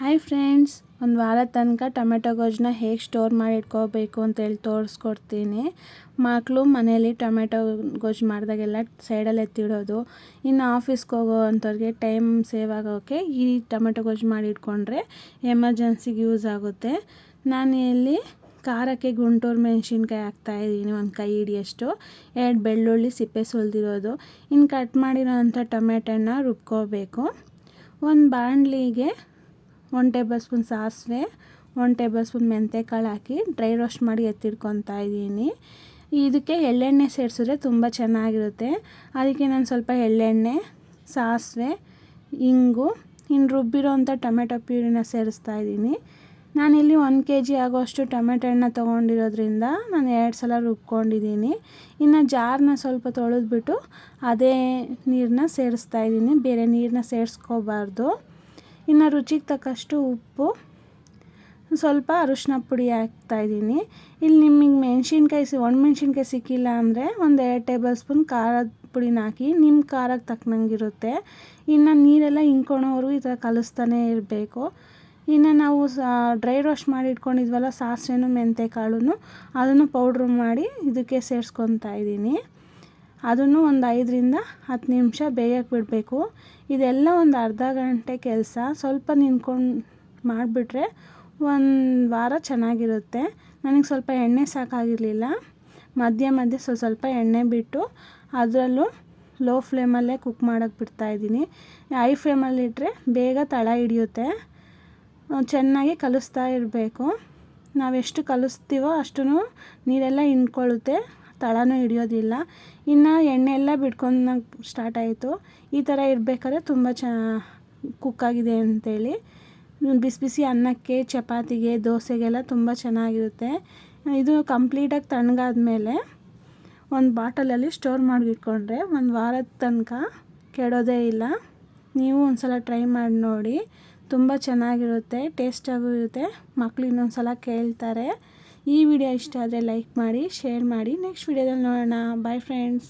Hi friends, ಒಂದು ವಾರದ ತನಕ ಟೊಮೆಟೊ ಗೊಜ್ಜನ್ನ ಹೇಗೆ ಸ್ಟೋರ್ ಮಾಡಿ ಇಟ್ಕೋಬೇಕು ಅಂತೇಳಿ ತೋರಿಸ್ಕೊಡ್ತೀನಿ. ಮಕ್ಕಳು ಮನೇಲಿ ಟೊಮೆಟೊ ಗೊಜ್ಜು ಮಾಡಿದಾಗೆಲ್ಲ ಸೈಡಲ್ಲಿ ಎತ್ತಿಡೋದು. ಇನ್ನು ಆಫೀಸ್ಗೆ ಹೋಗೋ ಅಂಥವ್ರಿಗೆ ಟೈಮ್ ಸೇವ್ ಆಗೋಕ್ಕೆ ಈ ಟೊಮೆಟೊ ಗೊಜ್ಜು ಮಾಡಿ ಇಟ್ಕೊಂಡ್ರೆ ಎಮರ್ಜೆನ್ಸಿಗೆ ಯೂಸ್ ಆಗುತ್ತೆ. ನಾನು ಇಲ್ಲಿ ಖಾರಕ್ಕೆ ಗುಂಟೂರು ಮೆಣಸಿನ್ಕಾಯಿ ಹಾಕ್ತಾಯಿದ್ದೀನಿ, ಒಂದು ಕೈ ಹಿಡಿಯಷ್ಟು. 2 ಬೆಳ್ಳುಳ್ಳಿ ಸಿಪ್ಪೆ ಸುಲಿದಿರೋದು. ಇನ್ನು ಕಟ್ ಮಾಡಿರೋ ಅಂಥ ಟೊಮೆಟೊನ ರುಬ್ಕೋಬೇಕು. ಒಂದು ಬಾಣಲಿಗೆ 1 ಟೇಬಲ್ ಸ್ಪೂನ್ ಸಾಸಿವೆ, 1 ಟೇಬಲ್ ಸ್ಪೂನ್ ಮೆಂತ್ಯಕಾಳು ಹಾಕಿ ಡ್ರೈ ರೋಸ್ಟ್ ಮಾಡಿ ಎತ್ತಿಟ್ಕೊತಾ ಇದ್ದೀನಿ. ಇದಕ್ಕೆ ಎಳ್ಳೆಣ್ಣೆ ಸೇರಿಸಿದ್ರೆ ತುಂಬ ಚೆನ್ನಾಗಿರುತ್ತೆ. ಅದಕ್ಕೆ ನಾನು ಸ್ವಲ್ಪ ಎಳ್ಳೆಣ್ಣೆ, ಸಾಸಿವೆ, ಇಂಗು, ಇನ್ನು ರುಬ್ಬಿರೋ ಅಂಥ ಟೊಮೆಟೊ ಪ್ಯೂರಿನ ಸೇರಿಸ್ತಾ ಇದ್ದೀನಿ. ನಾನಿಲ್ಲಿ 1 kg ಆಗೋಷ್ಟು ಟೊಮೆಟೊ ಹಣ್ಣು ತೊಗೊಂಡಿರೋದ್ರಿಂದ ನಾನು 2 ಸಲ ರುಬ್ಕೊಂಡಿದ್ದೀನಿ. ಇನ್ನು ಜಾರನ್ನ ಸ್ವಲ್ಪ ತೊಳೆದ್ಬಿಟ್ಟು ಅದೇ ನೀರನ್ನ ಸೇರಿಸ್ತಾ ಇದ್ದೀನಿ, ಬೇರೆ ನೀರನ್ನ ಸೇರಿಸ್ಕೋಬಾರ್ದು. ಇನ್ನು ರುಚಿಗೆ ತಕ್ಕಷ್ಟು ಉಪ್ಪು, ಸ್ವಲ್ಪ ಅರಿಶಿನ ಪುಡಿ ಹಾಕ್ತಾಯಿದ್ದೀನಿ. ಇಲ್ಲಿ ನಿಮಗೆ ಒಣಮೆಣ್ಸಿನ್ಕಾಯಿ ಸಿಕ್ಕಿಲ್ಲ ಅಂದರೆ ಒಂದು 2 ಟೇಬಲ್ ಸ್ಪೂನ್ ಖಾರದ ಪುಡಿನ ಹಾಕಿ, ನಿಮ್ಮ ಖಾರಕ್ಕೆ ತಕ್ಕನಂಗಿರುತ್ತೆ. ಇನ್ನು ನೀರೆಲ್ಲ ಹಿಂಡ್ಕೊಳೋವರೆಗೂ ಈ ಥರ ಕಲಿಸ್ತಾನೇ ಇರಬೇಕು. ಇನ್ನು ನಾವು ಡ್ರೈ ರೋಸ್ಟ್ ಮಾಡಿ ಇಟ್ಕೊಂಡಿದ್ವಲ್ಲ ಸಾಸಿವೆನೂ ಮೆಂತ್ಯಕಾಳು, ಅದನ್ನು ಪೌಡ್ರ್ ಮಾಡಿ ಇದಕ್ಕೆ ಸೇರಿಸ್ಕೊತಾ ಇದ್ದೀನಿ. ಅದನ್ನು ಒಂದು 5ರಿಂದ 10 ನಿಮಿಷ ಬೇಯಕ್ಕೆ ಬಿಡಬೇಕು. ಇದೆಲ್ಲ ಒಂದು ಅರ್ಧ ಗಂಟೆ ಕೆಲಸ. ಸ್ವಲ್ಪ ನಿಂತ್ಕೊಂಡು ಮಾಡಿಬಿಟ್ರೆ ಒಂದು ವಾರ ಚೆನ್ನಾಗಿರುತ್ತೆ. ನನಗೆ ಸ್ವಲ್ಪ ಎಣ್ಣೆ ಸಾಕಾಗಿರಲಿಲ್ಲ, ಮಧ್ಯೆ ಸ್ವಲ್ಪ ಎಣ್ಣೆ ಬಿಟ್ಟು ಅದರಲ್ಲೂ ಲೋ ಫ್ಲೇಮಲ್ಲೇ ಕುಕ್ ಮಾಡೋಕ್ಕೆ ಬಿಡ್ತಾಯಿದ್ದೀನಿ. ಹೈ ಫ್ಲೇಮಲ್ಲಿಟ್ಟರೆ ಬೇಗ ತಳ ಹಿಡಿಯುತ್ತೆ. ಚೆನ್ನಾಗಿ ಕಲಿಸ್ತಾ ಇರಬೇಕು. ನಾವೆಷ್ಟು ಕಲಿಸ್ತೀವೋ ಅಷ್ಟು ನೀರೆಲ್ಲ ಹಿಂಡ್ಕೊಳ್ಳುತ್ತೆ, ತಳನೂ ಹಿಡಿಯೋದಿಲ್ಲ. ಇನ್ನು ಎಣ್ಣೆ ಎಲ್ಲ ಬಿಟ್ಕೊಂಡು ಸ್ಟಾರ್ಟ್ ಆಯಿತು. ಈ ಥರ ಇರಬೇಕಾದ್ರೆ ತುಂಬ ಕುಕ್ಕಾಗಿದೆ ಅಂಥೇಳಿ. ಬಿಸಿ ಬಿಸಿ ಅನ್ನಕ್ಕೆ, ಚಪಾತಿಗೆ, ದೋಸೆಗೆಲ್ಲ ತುಂಬ ಚೆನ್ನಾಗಿರುತ್ತೆ. ಇದು ಕಂಪ್ಲೀಟಾಗಿ ತಣ್ಣಗಾದ್ಮೇಲೆ ಒಂದು ಬಾಟಲಲ್ಲಿ ಸ್ಟೋರ್ ಮಾಡಿ ಇಟ್ಕೊಂಡ್ರೆ ಒಂದು ವಾರದ ತನಕ ಕೆಡೋದೇ ಇಲ್ಲ. ನೀವು ಒಂದು ಸಲ ಟ್ರೈ ಮಾಡಿ ನೋಡಿ, ತುಂಬ ಚೆನ್ನಾಗಿರುತ್ತೆ, ಟೇಸ್ಟಾಗೂ ಇರುತ್ತೆ. ಮಕ್ಕಳು ಇನ್ನೊಂದು ಸಲ ಕೇಳ್ತಾರೆ. ಈ ವಿಡಿಯೋ ಇಷ್ಟ ಆದರೆ ಲೈಕ್ ಮಾಡಿ, ಶೇರ್ ಮಾಡಿ. ನೆಕ್ಸ್ಟ್ ವಿಡಿಯೋದಲ್ಲಿ ನೋಡೋಣ. Bye friends.